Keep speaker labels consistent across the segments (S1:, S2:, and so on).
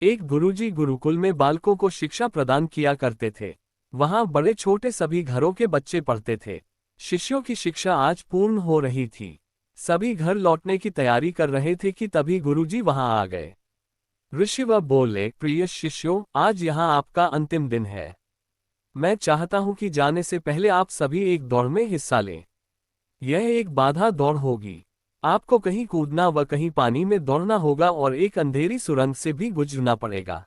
S1: एक गुरुजी गुरुकुल में बालकों को शिक्षा प्रदान किया करते थे। वहां बड़े छोटे सभी घरों के बच्चे पढ़ते थे। शिष्यों की शिक्षा आज पूर्ण हो रही थी। सभी घर लौटने की तैयारी कर रहे थे कि तभी गुरुजी वहां आ गए। ऋषिवर बोले, प्रिय शिष्यों, आज यहाँ आपका अंतिम दिन है। मैं चाहता हूं कि जाने से पहले आप सभी एक दौड़ में हिस्सा लें। यह एक बाधा दौड़ होगी। आपको कहीं कूदना व कहीं पानी में दौड़ना होगा और एक अंधेरी सुरंग से भी गुजरना पड़ेगा।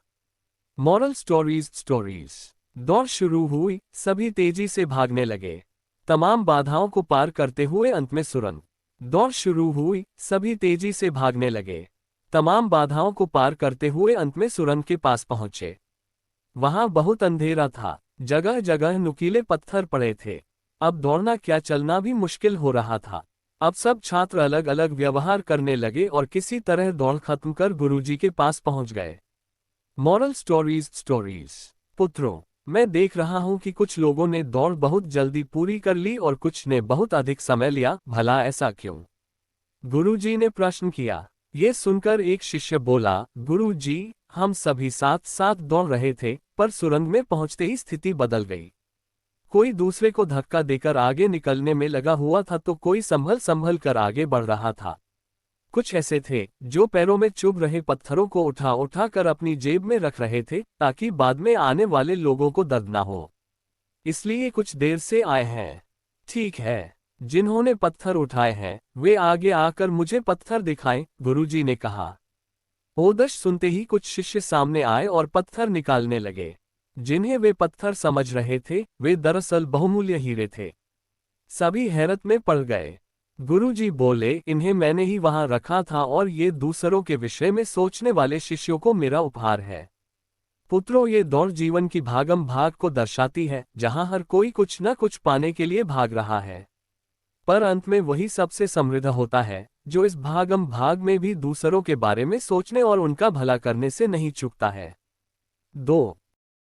S1: Moral stories. दौड़ शुरू हुई, सभी तेजी से भागने लगे, तमाम बाधाओं को पार करते हुए अंत में सुरंग। दौड़ शुरू हुई, सभी तेजी से भागने लगे, तमाम बाधाओं को पार करते हुए अंत में सुरंग के पास पहुंचे। वहां बहुत अंधेरा था, जगह जगह नुकीले पत्थर पड़े थे। अब दौड़ना क्या चलना भी मुश्किल हो रहा था। अब सब छात्र अलग अलग व्यवहार करने लगे और किसी तरह दौड़ खत्म कर गुरुजी के पास पहुंच गए। Moral stories. पुत्रों, मैं देख रहा हूं कि कुछ लोगों ने दौड़ बहुत जल्दी पूरी कर ली और कुछ ने बहुत अधिक समय लिया। भला ऐसा क्यों? गुरुजी ने प्रश्न किया। ये सुनकर एक शिष्य बोला, गुरुजी, हम सभी साथ साथ दौड़ रहे थे, पर सुरंग में पहुंचते ही स्थिति बदल गई। कोई दूसरे को धक्का देकर आगे निकलने में लगा हुआ था तो कोई संभल संभल कर आगे बढ़ रहा था। कुछ ऐसे थे जो पैरों में चुभ रहे पत्थरों को उठा उठा कर अपनी जेब में रख रहे थे ताकि बाद में आने वाले लोगों को दर्द ना हो, इसलिए कुछ देर से आए हैं। ठीक है, जिन्होंने पत्थर उठाए हैं वे आगे आकर मुझे पत्थर दिखाएं, गुरुजी ने कहा। ओदश सुनते ही कुछ शिष्य सामने आए और पत्थर निकालने लगे। जिन्हें वे पत्थर समझ रहे थे वे दरअसल बहुमूल्य हीरे थे। सभी हैरत में पड़ गए। गुरुजी बोले, इन्हें मैंने ही वहां रखा था और ये दूसरों के विषय में सोचने वाले शिष्यों को मेरा उपहार है। पुत्रों, ये दौड़ जीवन की भागम भाग को दर्शाती है, जहां हर कोई कुछ न कुछ पाने के लिए भाग रहा है। पर अंत में वही सबसे समृद्ध होता है जो इस भागम भाग में भी दूसरों के बारे में सोचने और उनका भला करने से नहीं चूकता है। 2